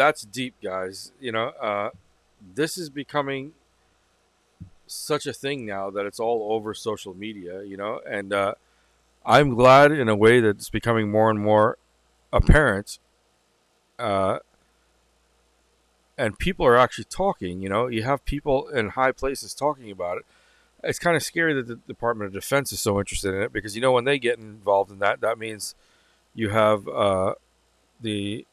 that's deep, guys. This is becoming such a thing now that it's all over social media. And I'm glad in a way that it's becoming more and more apparent. Uh, and people are actually talking. You have people in high places talking about it. It's kind of scary that the Department of Defense is so interested in it, because when they get involved in that, that means you have the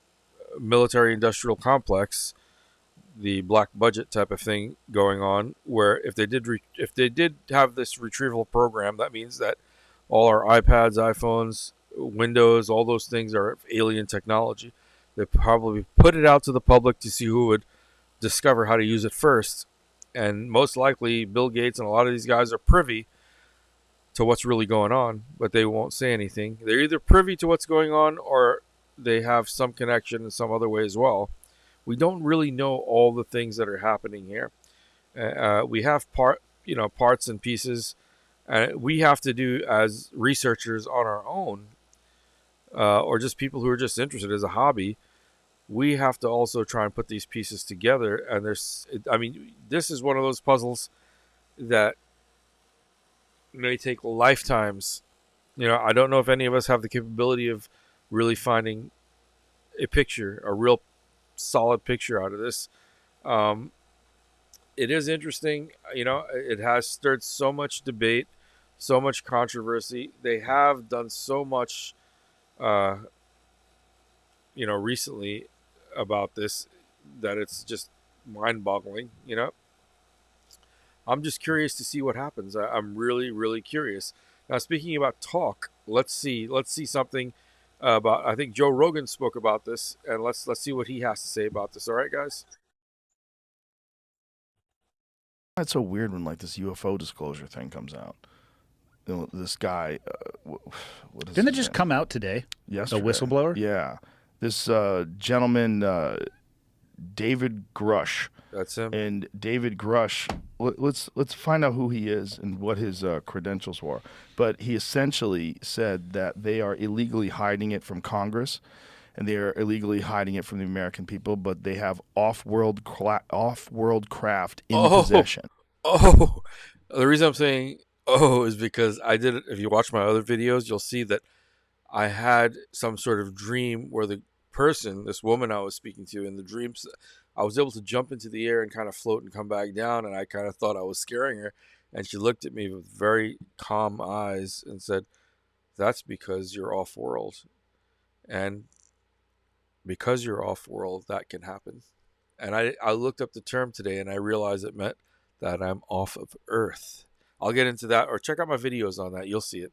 military industrial complex, the black budget type of thing going on, where if they did have this retrieval program, that means that all our iPads, iPhones, Windows, all those things are alien technology. They probably put it out to the public to see who would discover how to use it first. And most likely Bill Gates and a lot of these guys are privy to what's really going on, but they won't say anything. They're either privy to what's going on, or they have some connection in some other way as well. We don't really know all the things that are happening here. We have parts and pieces, and we have to do as researchers on our own, or just people who are just interested as a hobby. We have to also try and put these pieces together. And this is one of those puzzles that may take lifetimes. I don't know if any of us have the capability of really finding a real solid picture out of this. It is interesting. It has stirred so much debate, so much controversy. They have done so much, recently about this, that it's just mind-boggling. I'm just curious to see what happens. I'm really, really curious. Now, speaking about talk, let's see something about. I think Joe Rogan spoke about this, and let's see what he has to say about this. All right, guys. It's so weird when this UFO disclosure thing comes out. This guy, what is Didn't it his just name? come out today? Yesterday. A whistleblower? Yeah. This gentleman, David Grush. That's him. And David Grush, let's find out who he is and what his credentials were. But he essentially said that they are illegally hiding it from Congress, and they are illegally hiding it from the American people, but they have off-world craft in possession. Oh, the reason I'm saying is because I did it. If you watch my other videos, you'll see that I had some sort of dream where this woman I was speaking to in the dreams, I was able to jump into the air and kind of float and come back down, and I kind of thought I was scaring her, and she looked at me with very calm eyes and said, "That's because you're off-world, and because you're off-world, that can happen." And I looked up the term today, and I realized it meant that I'm off of Earth. I'll get into that, or check out my videos on that. You'll see it.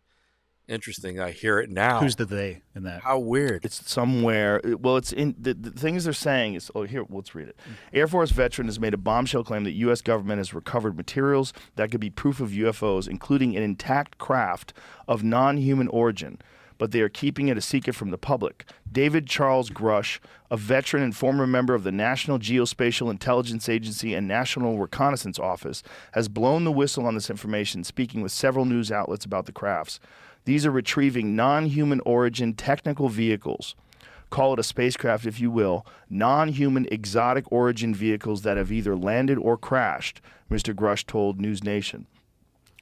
Interesting. I hear it now. Who's the they in that? How weird. It's somewhere. Well, it's in the things they're saying is. Oh, here, let's read it. Air Force veteran has made a bombshell claim that U.S. government has recovered materials that could be proof of UFOs, including an intact craft of non-human origin, but they are keeping it a secret from the public. David Charles Grush, a veteran and former member of the National Geospatial Intelligence Agency and National Reconnaissance Office, has blown the whistle on this information, speaking with several news outlets about the crafts. These are retrieving non-human origin technical vehicles. Call it a spacecraft if you will. Non-human exotic origin vehicles that have either landed or crashed, Mr. Grush told News Nation.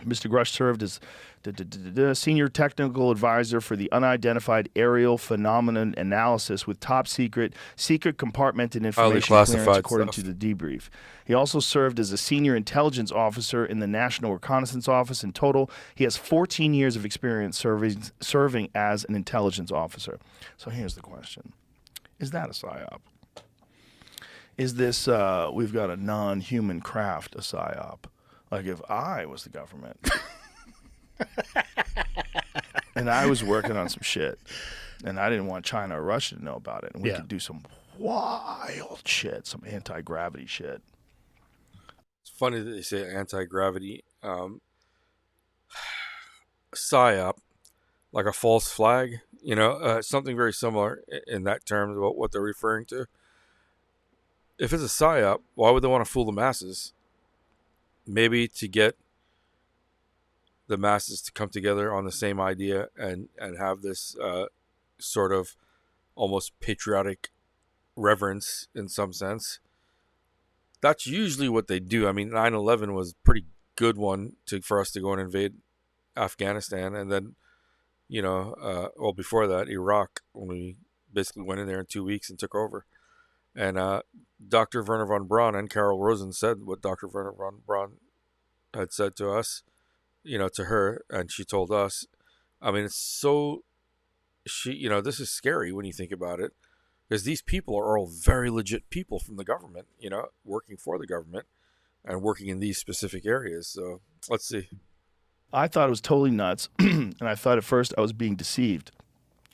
Mr. Grush served as senior technical advisor for the unidentified aerial phenomenon analysis with top secret compartmented information clearance, according to the debrief. He also served as a senior intelligence officer in the National Reconnaissance Office. In total, he has 14 years of experience serving as an intelligence officer. So here's the question. Is that a PSYOP? Is this, we've got a non-human craft, a PSYOP? Like if I was the government and I was working on some shit and I didn't want China or Russia to know about it, and we could do some wild shit, some anti-gravity shit. It's funny that they say anti-gravity. PSYOP, like a false flag, something very similar in that term about what they're referring to. If it's a PSYOP, why would they want to fool the masses? Maybe to get the masses to come together on the same idea and have this sort of almost patriotic reverence in some sense. That's usually what they do. I mean, 9/11 was a pretty good one for us to go and invade Afghanistan, and then before that, Iraq, when we basically went in there in 2 weeks and took over. And Dr. Werner von Braun and Carol Rosen said what Dr. Werner von Braun had said to us, to her, and she told us. I mean, this is scary when you think about it, because these people are all very legit people from the government, working for the government and working in these specific areas. So let's see. I thought it was totally nuts, and I thought at first I was being deceived.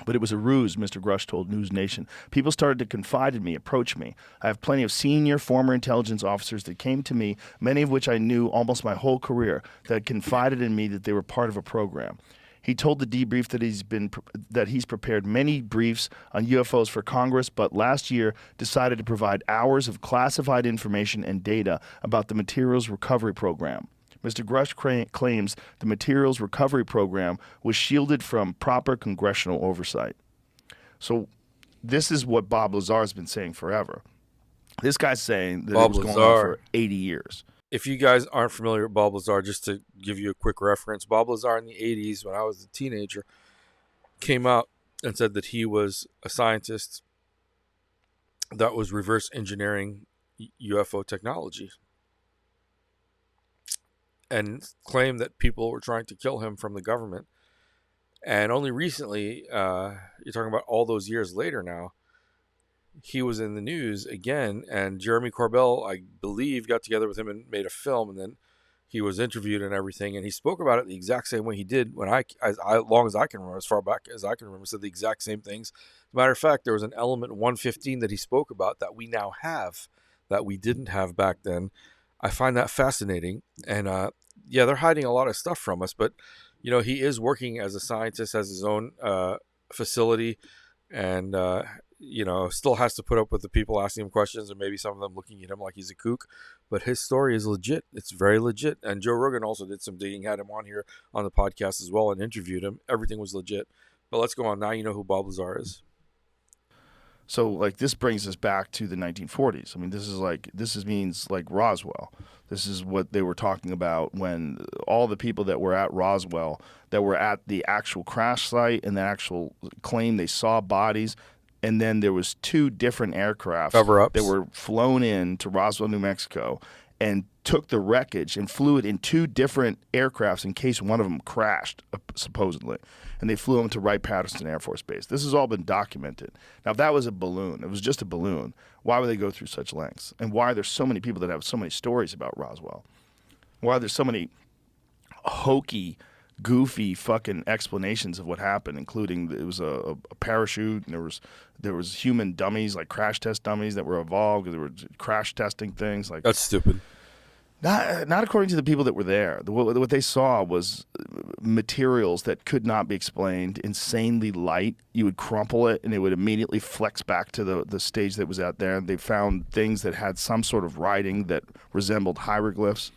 But it was a ruse, Mr. Grush told News Nation. People started to confide in me, approach me. I have plenty of senior former intelligence officers that came to me, many of which I knew almost my whole career, that confided in me that they were part of a program. He told the debrief that he's prepared many briefs on UFOs for Congress, but last year decided to provide hours of classified information and data about the Materials Recovery Program. Mr. Grush claims the Materials Recovery Program was shielded from proper congressional oversight. So this is what Bob Lazar has been saying forever. This guy's saying that it was going on for 80 years. If you guys aren't familiar with Bob Lazar, just to give you a quick reference, Bob Lazar in the 80s, when I was a teenager, came out and said that he was a scientist that was reverse engineering UFO technology, and claimed that people were trying to kill him from the government. And only recently, you're talking about all those years later now, he was in the news again, and Jeremy Corbell, I believe, got together with him and made a film, and then he was interviewed and everything, and he spoke about it the exact same way he did when as long as I can remember, as far back as I can remember, said the exact same things. As a matter of fact, there was an element 115 that he spoke about that we now have, that we didn't have back then. I find that fascinating, and they're hiding a lot of stuff from us, but he is working as a scientist, has his own facility, and still has to put up with the people asking him questions, and maybe some of them looking at him like he's a kook. But his story is legit. It's very legit. And Joe Rogan also did some digging, had him on here on the podcast as well, and interviewed him. Everything was legit. But let's go on. Now you know who Bob Lazar is. So, this brings us back to the 1940s. I mean, this means Roswell. This is what they were talking about when all the people that were at Roswell, that were at the actual crash site and the actual claim they saw bodies, and then there was two different aircraft that were flown in to Roswell, New Mexico, and took the wreckage and flew it in two different aircrafts in case one of them crashed, supposedly. And they flew them to Wright-Patterson Air Force Base. This has all been documented. Now, if that was a balloon, it was just a balloon, why would they go through such lengths? And why are there so many people that have so many stories about Roswell? Why are there so many hokey, goofy fucking explanations of what happened, including it was a parachute, and there was human dummies, like crash test dummies that were evolved. They were crash testing things. That's stupid. Not according to the people that were there. What they saw was materials that could not be explained, insanely light. You would crumple it, and it would immediately flex back to the stage that was out there. They found things that had some sort of writing that resembled hieroglyphs.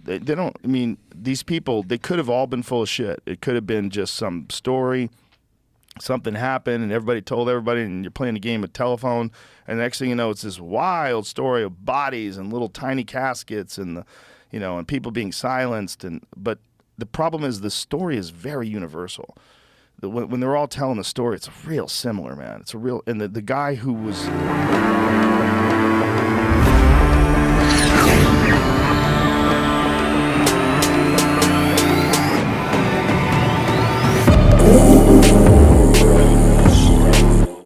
They don't, I mean, these people, they could have all been full of shit. It could have been just some story. Something happened and everybody told everybody, and you're playing a game of telephone, and the next thing you know, it's this wild story of bodies and little tiny caskets and and people being silenced. But the problem is the story is very universal. When they're all telling the story, it's real similar, man. It's a real, and the guy who was